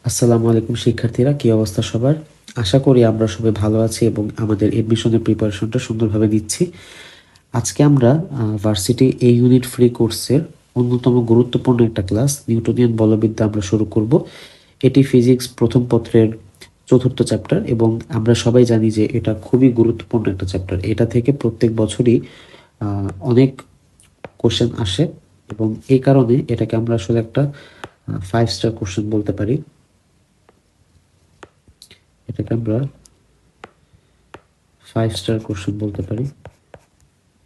আসসালামু আলাইকুম শিক্ষার্থীরা, কি অবস্থা সবার? আশা করি আমরা সবাই ভালো আছি এবং আমাদের এডমিশনের প্রিপারেশনটা সুন্দরভাবে দিচ্ছি। আজকে আমরা ভার্সিটি এ ইউনিট ফ্রি কোর্সের অন্যতম গুরুত্বপূর্ণ একটা ক্লাস নিউটনিয়ান বলবিদ্যা আমরা শুরু করব। এটি ফিজিক্স প্রথম পত্রের চতুর্থ চ্যাপ্টার এবং আমরা সবাই জানি যে এটা খুবই গুরুত্বপূর্ণ একটা চ্যাপ্টার। এটা থেকে প্রত্যেক বছরই অনেক কোশ্চেন আসে এবং এই কারণে এটাকে আমরা আসলে একটা 5 স্টার কোশ্চেন বলতে পারি। এটাকে আমরা 5 স্টার কোশ্চেন বলতে পারি,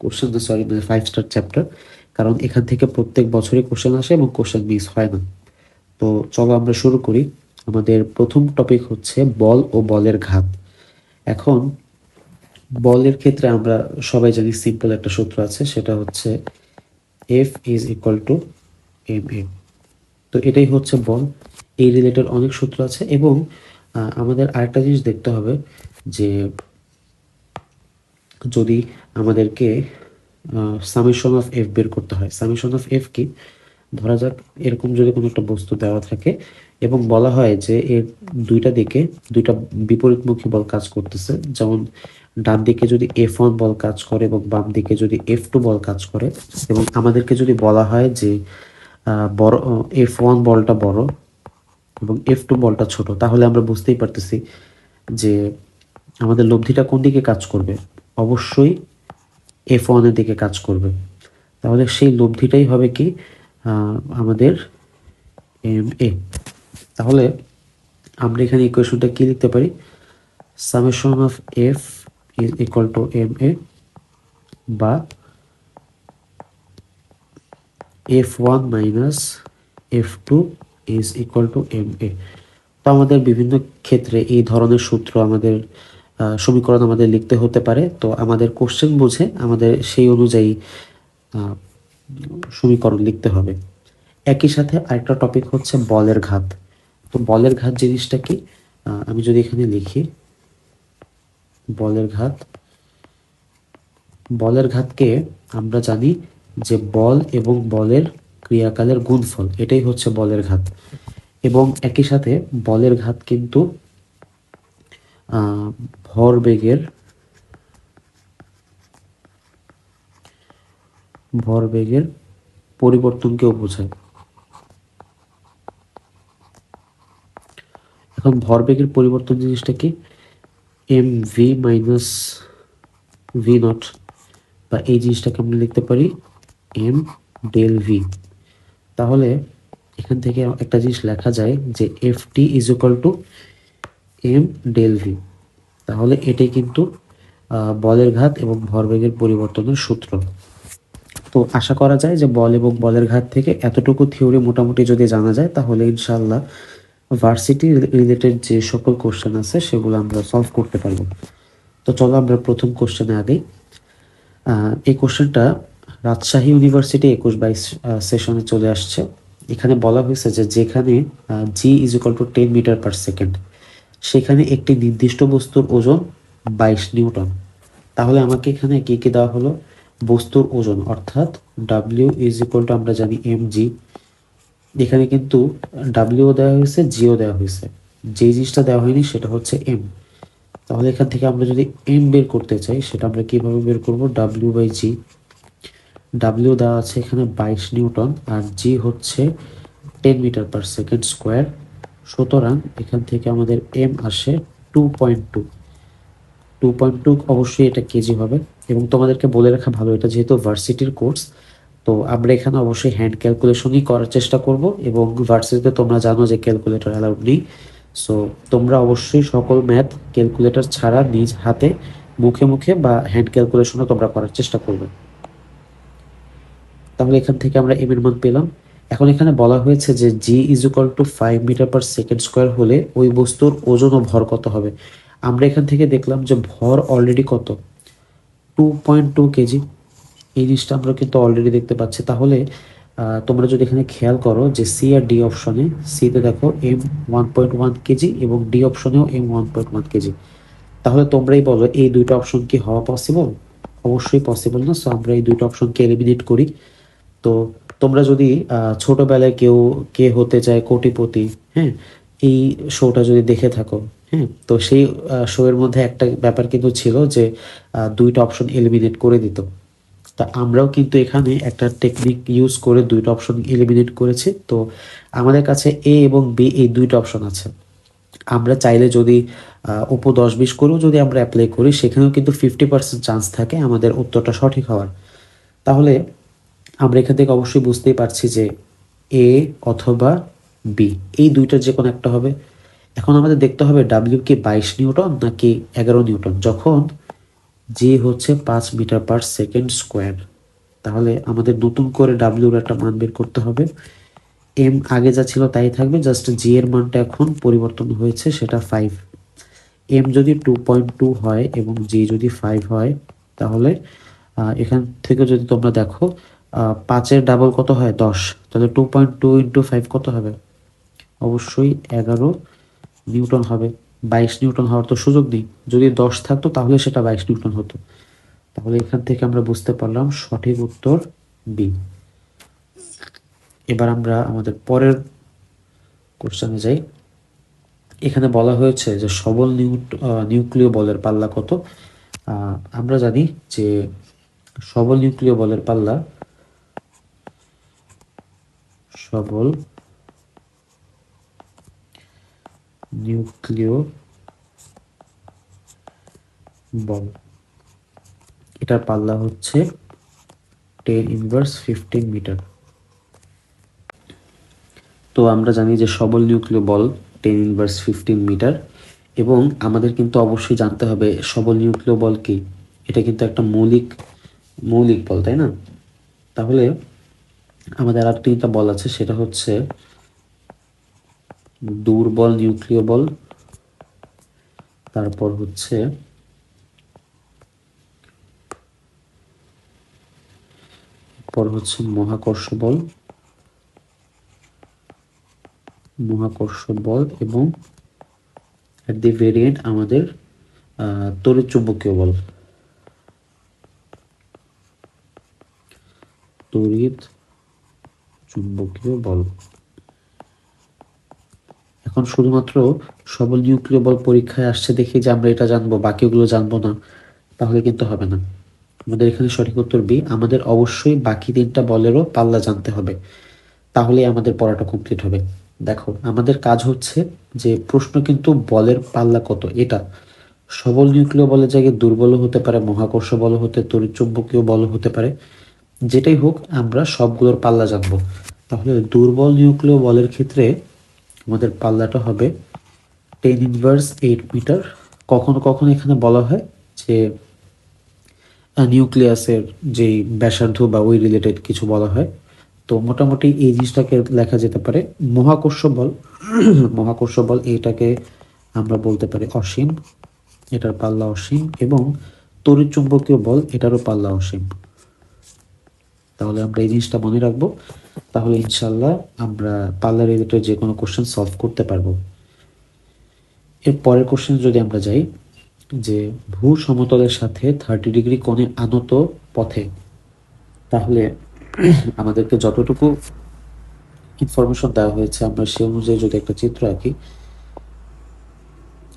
কোশ্চেন না সরি মানে 5 স্টার চ্যাপ্টার, কারণ এখান থেকে প্রত্যেক বছরই কোশ্চেন আসে এবং কোশ্চেন মিস হয় না। তো চলো আমরা শুরু করি। আমাদের প্রথম টপিক হচ্ছে বল ও বলের ঘাত। এখন বলের ক্ষেত্রে আমরা সবাই জানি সিম্পল একটা সূত্র আছে, সেটা হচ্ছে F is equal to M A. তো এটাই হচ্ছে বল। এই রিলেটেড অনেক সূত্র আছে এবং আমাদের আরেকটা জিনিস দেখতে হবে যে যদি আমাদেরকে সামেশন অফ এফ বের করতে হয়, সামেশন অফ এফ কি, ধরা যাক এরকম যদি কোনো একটা বস্তু দেওয়া থাকে এবং বলা হয় যে এর দুইটা দিকে দুইটা বিপরীতমুখী বল কাজ করতেছে, যেমন ডান দিকে যদি F1 বল কাজ করে এবং বাম দিকে যদি F2 বল কাজ করে, এবং আমাদেরকে যদি বলা হয় যে বড় F1 বলটা বড় এবং F2 বলটা ছোট, তাহলে আমরা বুঝতেই পারতেছি যে আমাদের লব্ধিটা কোন দিকে কাজ করবে। অবশ্যই F1 এর দিকে কাজ করবে। তাহলে সেই লব্ধিটাই হবে কি আমাদের এম এ। তাহলে আমরা এখানে ইকুয়েশনটা কি লিখতে পারি? Summation of F is equal to M A, বা F1 minus F2 is equal to M A. তো আমাদের বিভিন্ন ক্ষেত্রে এই ধরনের সূত্র আমাদের সমীকরণ আমাদের লিখতে হতে পারে। তো আমাদের কোশ্চেন বুঝে আমাদের সেই অনুযায়ী সমীকরণ লিখতে হবে। একই সাথে আরেকটা টপিক হচ্ছে বলের ঘাত। তো বলের ঘাত জিনিসটা কি, আমি যদি এখানে লিখি বলের ঘাত, বলের ঘাতকে আমরা জানি যে বল এবং বলের ক্রিয়াকালের গুণফল, এটাই হচ্ছে বলের ঘাত। এবং একই সাথে বলের ঘাত কিন্তু ভরবেগের ভরবেগের পরিবর্তনকেও বোঝায়। এখন ভরবেগের পরিবর্তন জিনিসটা কি, M V minus V naught, বা এই জিনিসটাকে আমরা লিখতে পারি এম ডেল ভি। তাহলে এখান থেকে একটা জিনিস লেখা যায় যে F T is equal to M del V. তাহলে এটাই কিন্তু বলের ঘাত এবং ভরবেগের পরিবর্তনের সূত্র। তো আশা করা যায় যে বল এবং বলের ঘাত থেকে এতটুকু থিওরি মোটামুটি যদি জানা যায়, তাহলে ইনশাল্লাহ ভার্সিটি রিলেটেড যে সকল কোশ্চেন আছে সেগুলো আমরা সলভ করতে পারবো। তো চলো আমরা প্রথম কোশ্চেনে আগেই। এই কোশ্চেনটা রাজশাহী ইউনিভার্সিটি 21-22 সেশনে চলে আসছে। এখানে বলা হয়েছে যে যেখানে G is equal to 10 metre per second, সেখানে একটি নির্দিষ্ট বস্তুর ওজন 22 নিউটন। তাহলে আমাকে এখানে কি কি দেওয়া হলো, বস্তুর ওজন অর্থাৎ ডাব্লিউ ইজ ইকুয়াল টু আমরা জানি এম জি। এখানে কিন্তু ডাব্লিউও দেওয়া হয়েছে, জিও দেওয়া হয়েছে, যে জিনিসটা দেওয়া হয়নি সেটা হচ্ছে এম। তাহলে এখান থেকে আমরা যদি এম বের করতে চাই, সেটা আমরা কিভাবে বের করব, ডাব্লিউ বাই জি। ডাব্লিউ দেওয়া আছে এখানে 22 নিউটন আর জি হচ্ছে 10 মিটার পার সেকেন্ড স্কোয়ার। সুতরাং এখান থেকে আমাদের এম আসে 2.2। 2.2 অবশ্যই এটা কেজি হবে। এবং তোমাদেরকে বলে রাখা ভালো, এটা যেহেতু ভার্সিটির কোর্স, তো আমরা এখানে অবশ্যই হ্যান্ড ক্যালকুলেশনই করার চেষ্টা করব, এবং ভার্সিটিতে তোমরা জানো যে ক্যালকুলেটর অ্যালাউড নেই। সো তোমরা অবশ্যই সকল ম্যাথ ক্যালকুলেটর ছাড়া নিজ হাতে মুখে মুখে বা হ্যান্ড ক্যালকুলেশনও তোমরা করার চেষ্টা করবে। তাহলে এখান থেকে আমরা এম এর মান পেলাম। এখন এখানে বলা হয়েছে যে G is equal to 5 metre per second square হলে ওই বস্তুর ওজন ও ভর কত হবে। আমরা এখান থেকে দেখলাম যে ভর অলরেডি কত, 2.2 কেজি। এই জিনিসটা আমরা কিন্তু অলরেডি দেখতে পাচ্ছি। তাহলে তোমরা যদি এখানে খেয়াল করো যে সি আর ডি অপশনে, সিতে দেখো এম 1.1 কেজি এবং ডি অপশনেও এম 1.1 কেজি। তাহলে তোমরাই বলো এই দুইটা অপশন কি হওয়া পসিবল? অবশ্যই পসিবল না। সো আমরা এই দুইটা অপশনকে এলিমিনেট করি। তো তোমরা যদি ছোটবেলায় কেউ কে হতে চায় কোটিপতি, হ্যাঁ, এই শোটা যদি দেখে থাকো, হ্যাঁ, তো সেই শো এর মধ্যে একটা ব্যাপার কিন্তু ছিল যে দুইটা অপশন এলিমিনেট করে দিত। তা আমরাও কিন্তু এখানে একটা টেকনিক ইউজ করে দুইটা অপশন এলিমিনেট করেছি। তো আমাদের কাছে এ এবং বি এই দুইটা অপশন আছে। আমরা চাইলে যদি উপো 10-20 করেও যদি আমরা অ্যাপ্লাই করি, সেখানেও কিন্তু 50% চান্স থাকে আমাদের উত্তরটা সঠিক হওয়ার। তাহলে আমরা এখান থেকে অবশ্যই বুঝতেই পারছি যে এ অথবা বি, এই দুইটার যে কোনো একটা হবে। এখন আমাদের দেখতে হবে ডাব্লিউ কি 22 নিউটন নাকি 11 নিউটন, যখন জি হচ্ছে 5 মিটার পার সেকেন্ড স্কোয়ার। তাহলে আমাদের নতুন করে ডাব্লিউর একটা মান বের করতে হবে। এম আগে যা ছিল তাই থাকবে, জাস্ট জি এর মানটা এখন পরিবর্তন হয়েছে, সেটা 5। এম যদি 2.2 হয় এবং জি যদি 5 হয়, তাহলে এখান থেকে যদি তোমরা দেখো 5-এর ডাবল কত হয় 10, তাহলে 2.2 ইন্টু 5 কত হবে? অবশ্যই 11 নিউটন হবে। 22 নিউটন হওয়ার তো সুযোগ নেই, যদি 10 থাকতো তাহলে সেটা 22 নিউটন হতো। তাহলে এখান থেকে আমরা বুঝতে পারলাম সঠিক উত্তর বি। এবার আমরা আমাদের পরের কোশ্চেনে যাই। এখানে বলা হয়েছে যে সবল নিউক্লিয় বলের পাল্লা কত। আমরা জানি যে সবল নিউক্লিয় বলের পাল্লা, সবল নিউক্লিয় বল, এটার পাল্লা হচ্ছে 10⁻15 মিটার। তো আমরা জানি যে সবল নিউক্লিয় বল 10⁻15 মিটার, এবং আমাদের কিন্তু অবশ্যই জানতে হবে সবল নিউক্লিয় বল কি। এটা কিন্তু একটা মৌলিক মৌলিক বল, তাই না? তাহলে আমাদের আর তিনটা বল আছে, সেটা হচ্ছে দুর্বল নিউক্লিয় বল, তারপর হচ্ছে মহাকর্ষ বল, এবং এট দি ভেরিয়েন্ট আমাদের তড়িৎ চুম্বকীয় বল, তড়িৎ চুম্বকীয় বল। এখন শুধুমাত্র সবল নিউক্লিয় বল পরীক্ষায় আসছে দেখি যে আমরা এটা জানবো, বাকিগুলো জানবো না, তাহলে কিন্তু হবে না। আমাদের এখানে সঠিক উত্তর বি। আমাদের অবশ্যই বাকি তিনটা বলেরও পাল্লা জানতে হবে, তাহলেই আমাদের পড়াটা কমপ্লিট হবে। দেখো আমাদের কাজ হচ্ছে যে প্রশ্ন কিন্তু বলের পাল্লা কত, এটা সবল নিউক্লিয় বলের জায়গায় দুর্বল হতে পারে, মহাকর্ষ বল হতে, তড়িৎচুম্বকীয় বল হতে পারে, যেটাই হোক আমরা সবগুলোর পাল্লা জানবো। তাহলে দুর্বল নিউক্লিয় বলের ক্ষেত্রে আমাদের পাল্লাটা হবে 10⁻8 মিটার। কখনো কখনো এখানে বলা হয় যে নিউক্লিয়াসের যেই ব্যাসার্ধ বা ওই রিলেটেড কিছু বলা হয়। তো মোটামুটি এই জিনিসটাকে লেখা যেতে পারে মহাকর্ষ বল। মহাকর্ষ বল এইটাকে আমরা বলতে পারি অসীম, এটার পাল্লা অসীম, এবং তড়িৎ চুম্বকীয় বল এটারও পাল্লা অসীম। তাহলে আমরা এই জিনিসটা মনে রাখবো, তাহলে ইনশাল্লাহ আমরা পাল্লা রিলেটেড যে কোনো কোশ্চেন সলভ করতে পারবো। এর পরের কোশ্চেন যদি আমরা যাই, যে ভূ সমতলের সাথে 30 ডিগ্রি কোণে আনত পথে, তাহলে আমাদেরকে যতটুকু ইনফরমেশন দেওয়া হয়েছে আমরা সে অনুযায়ী যদি একটা চিত্র আঁকি,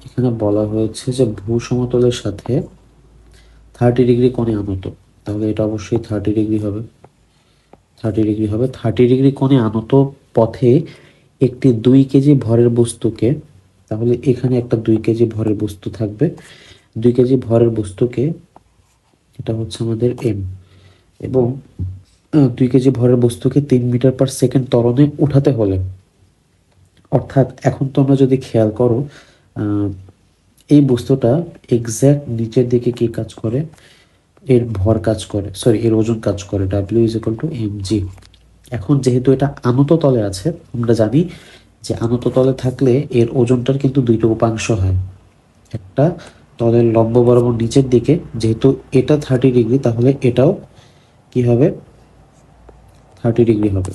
এখানে বলা হয়েছে যে ভূ সমতলের সাথে 30 ডিগ্রি কোণে আনত, তাহলে এটা অবশ্যই 30 ডিগ্রি হবে। 30 ডিগ্রি কোণে আনত পথে একটি 2 কেজি ভরের বস্তুকে, তাহলে এখানে একটা 2 কেজি ভরের বস্তু থাকবে। 2 কেজি ভরের বস্তুকে, এটা হচ্ছে আমাদের এম, এবং 2 কেজি ভরের বস্তুকে 3 মিটার পার সেকেন্ড ত্বরণে উঠাতে হলে, অর্থাৎ এখন তোমরা যদি খেয়াল করো এই বস্তুটা এক্স্যাক্ট নিচের দিকে কি কাজ করে, এর ভর কাজ করে, সরি এর ওজন কাজ করে, W is equal to M G. এখন যেহেতু এটা আনত তলে আছে, আমরা জানি যে আনত তলে থাকলে এর ওজনটার কিন্তু দুইটা উপাংশ হয়, একটা তলের লম্ব বরাবর নিচের দিকে, যেহেতু এটা 30 ডিগ্রি তাহলে এটাও কি হবে 30 ডিগ্রি হবে,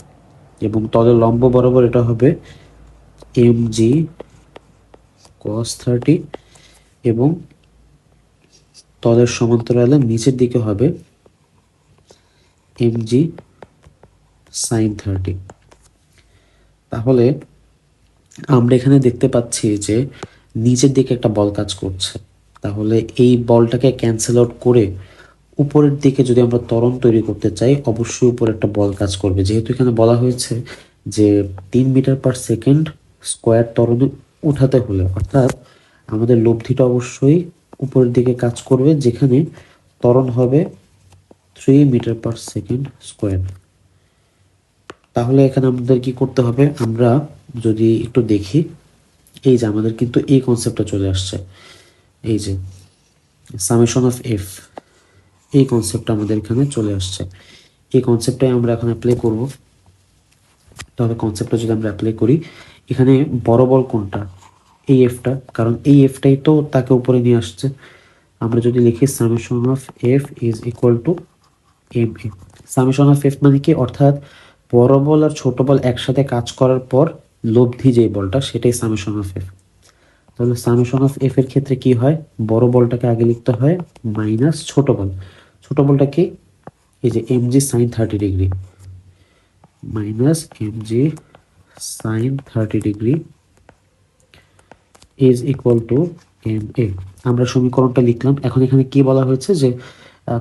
এবং তলের লম্ব বরাবর এটা হবে এম জি কস 30, এবং তলের সমান্তরালে নিচের দিকে হবে এম জি সাইন 30। তাহলে আমরা এখানে দেখতে পাচ্ছি যে নিচের দিকে একটা বল কাজ করছে, তাহলে এই বলটাকে ক্যান্সেল আউট করে উপরের দিকে যদি আমরা ত্বরণ তৈরি করতে চাই, অবশ্যই উপরে একটা বল কাজ করবে। যেহেতু এখানে বলা হয়েছে যে 3 মিটার/সেকেন্ড স্কোয়ার ত্বরণে উঠাতে হলে, অর্থাৎ আমাদের লব্ধিটা অবশ্যই উপরের দিকে কাজ করবে, যেখানে ত্বরণ হবে 3 মিটার/সেকেন্ড স্কোয়ার। তাহলে এখানে আমাদের কি করতে হবে, আমরা যদি একটু দেখি, এই যে আমাদের কিন্তু এই কনসেপ্টটা চলে আসছে, এই যে সামেশন অফ এফ, এই কনসেপ্টটা আমাদের এখানে চলে আসছে। এই কনসেপ্টটাই আমরা এখন অ্যাপ্লাই করব। তাহলে কনসেপ্টটা যদি আমরা অ্যাপ্লাই করি, এখানে বড় বল কোনটা, এই এফটা, কারণ এই এফটাই তো তাকে উপরে নিয়ে আসছে। আমরা যদি লিখি summation of F is equal to M A. Summation of F মানে কি, অর্থাৎ বড় বল আর ছোট বল একসাথে কাজ করার পর লব্ধি যে বলটা, সেটাই সামেশন অফ এফ। তাহলে সামেশন অফ এফ এর ক্ষেত্রে কি হয়, বড় বলটাকে আগে লিখতে হয় মাইনাস ছোট বল। ছোট বলটা কি, এই যে M G sine 30 degree minus M G sine 30 degree is equal to M A. আমরা সমীকরণটা লিখলাম। এখন এখানে কি বলা হয়েছে যে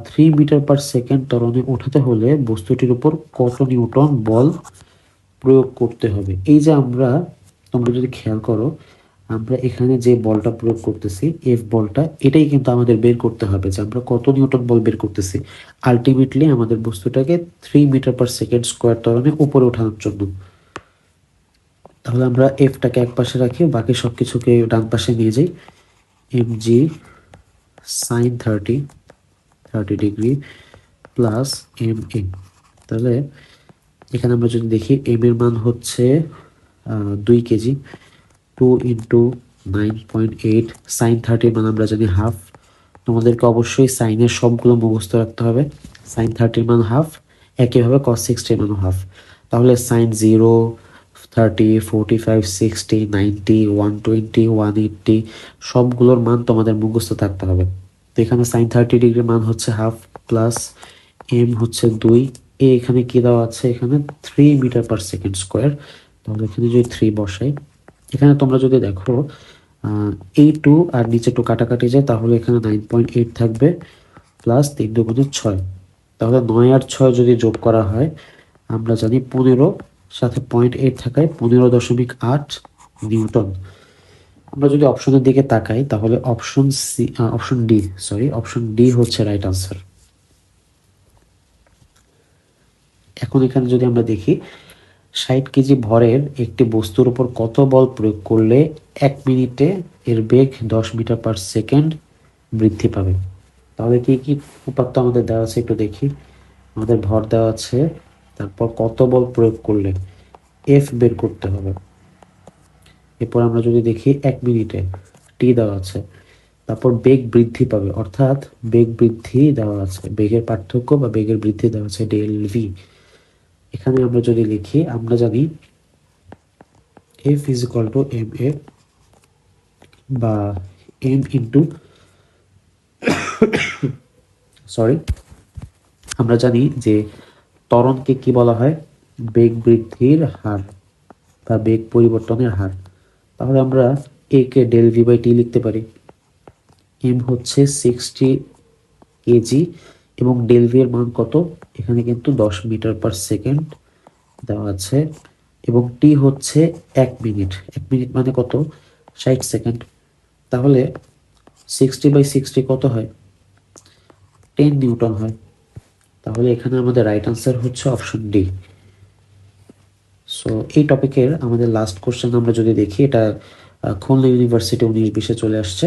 3 মিটার/সেকেন্ড ত্বরণে ওঠাতে হলে বস্তুটির উপর কত নিউটন বল প্রয়োগ করতে হবে। এই যে তোমরা যদি খেয়াল করো, আমরা এখানে যে বলটা প্রয়োগ করতেছি, এফ বলটা, এটাই কিন্তু আমাদের বের করতে হবে যে আমরা কত নিউটন বল বের করতেছি আলটিমেটলি আমাদের বস্তুটাকে 3 মিটার/সেকেন্ড স্কোয়ার ত্বরণে উপরে ওঠানোর জন্য। তাহলে আমরা এফটাকে এক পাশে রাখি, বাকি সব কিছুকে ডান পাশে নিয়ে যাই। M G sine 30 degree plus M A. তাহলে এখানে আমরা যদি দেখি, এম এর মান হচ্ছে 2 কেজি, 2 × 9.8। সাইন 30 মান আমরা জানি হাফ। তোমাদেরকে অবশ্যই সাইনের সবগুলো মুখস্থ রাখতে হবে। সাইন 30 মান হাফ, একইভাবে কস 60 মানও হাফ। তাহলে সাইন 0, 30, 45, 60, 90, 120, 180 সবগুলোর মান তোমাদের মুখস্থ থাকতে হবে। তো এখানে সাইন 30 ডিগ্রি মান হচ্ছে হাফ, প্লাস এম হচ্ছে 2, এ এখানে কি দেওয়া আছে, এখানে 3 মিটার/সেকেন্ড স্কোয়ার। তাহলে এখানে যদি 3 বসাই, এখানে তোমরা যদি দেখো এই 2 আর নিচে 2 কাটাকাটি যায়, তাহলে এখানে 9.8 থাকবে, প্লাস 3 × 6। তাহলে 9 আর 6 যদি যোগ করা হয়, আমরা জানি 15 সাথে 0.8 থাকায় 15.8 নিউটন। আমরা যদি অপশনের দিকে তাকাই, তাহলে অপশন ডি হচ্ছে রাইট আনসার। এখন এখানে যদি আমরা দেখি, 60 কেজি ভরের একটি বস্তুর উপর কত বল প্রয়োগ করলে 1 মিনিটে এর বেগ 10 মিটার/সেকেন্ড বৃদ্ধি পাবে। তাহলে কি কি উপাত্ত আমাদের দেওয়া আছে একটু দেখি। আমাদের ভর দেওয়া আছে, তারপর কত বল প্রয়োগ করলে, এফ বের করতে হবে। এরপর আমরা যদি দেখি 1 মিনিটে টি দেওয়া আছে, তারপর বেগ বৃদ্ধি পাবে, অর্থাৎ বেগ বৃদ্ধি দেওয়া আছে, বেগের পার্থক্য বা বেগের বৃদ্ধি দেওয়া আছে ডেল ভি। এখানে আমরা যদি লিখি, আমরা জানি F is equal to M A বা এম ইন্টু আমরা জানি যে ত্বরণকে কি বলা হয়, বেগ বৃদ্ধির হার বা বেগ পরিবর্তনের হার। তাহলে আমরা এ কে ডেল ভি বাই টি লিখতে পারি। এম হচ্ছে 60 কেজি এবং ডেল ভি এর মান কত, এখানে কিন্তু 10 মিটার/সেকেন্ড দেওয়া আছে, এবং টি হচ্ছে 1 মিনিট। 1 মিনিট মানে কত, 60 সেকেন্ড। তাহলে 60/60 কত হয়, 10 নিউটন হয়। তাহলে এখানে আমাদের রাইট আনসার হচ্ছে অপশন ডি। সো এই টপিকের আমাদের লাস্ট কোশ্চেন আমরা যদি দেখি, এটা খুলনা ইউনিভার্সিটি 19-20-এ চলে আসছে।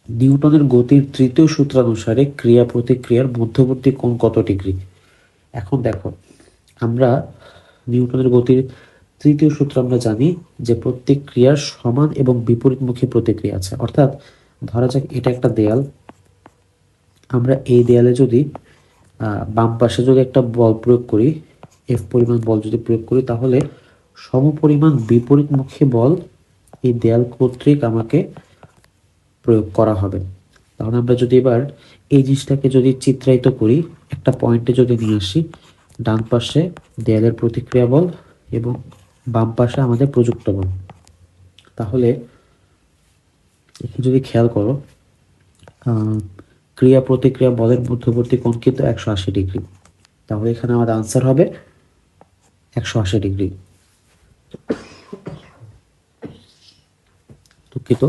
নিউটনের গতির তৃতীয় সূত্রানুসারে ক্রিয়া প্রতিক্রিয়ার মধ্যবর্তী কোণ কত ডিগ্রি। এখন দেখো, আমরা নিউটনের গতির তৃতীয় সূত্র আমরা জানি যে প্রত্যেক ক্রিয়ার সমান এবং বিপরীতমুখী প্রতিক্রিয়া আছে। অর্থাৎ ধরা যাক এটা একটা দেয়াল, আমরা এই দেয়ালে যদি বাম পাশে যদি একটা বল প্রয়োগ করি, এফ পরিমাণ বল যদি প্রয়োগ করি, তাহলে সমপরিমাণ বিপরীতমুখী বল এই দেয়াল কর্তৃক আমাকে প্রয়োগ করা হবে। তাহলে আমরা যদি এবার এই জিনিসটাকে যদি চিত্রায়িত করি, একটা পয়েন্টে যদি নিয়ে আসি, ডান পাশে দেয়ালের প্রতিক্রিয়া বল এবং বাম পাশে আমাদের প্রযুক্ত বল, তাহলে একটু যদি খেয়াল করো, আহ, ক্রিয়া প্রতিক্রিয়া বলের মধ্যবর্তী কোণ কিন্তু 180 ডিগ্রি। তাহলে এখানে আমাদের আনসার হবে 180 ডিগ্রি। দুঃখিত।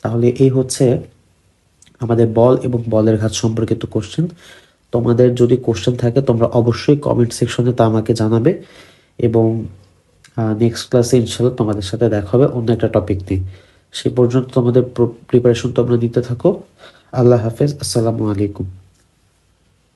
তাহলে এই হচ্ছে আমাদের বল এবং বলের ঘাত সম্পর্কিত কোশ্চেন। তোমাদের যদি কোশ্চেন থাকে তোমরা অবশ্যই কমেন্ট সেকশনে তা আমাকে জানাবে, এবং নেক্সট ক্লাসে ইনশাল্লাহ তোমাদের সাথে দেখা হবে অন্য একটা টপিক নিয়ে। সে পর্যন্ত তোমাদের প্রিপারেশন তোমরা নিতে থাকো। আল্লাহ হাফেজ, আসসালামু আলাইকুম।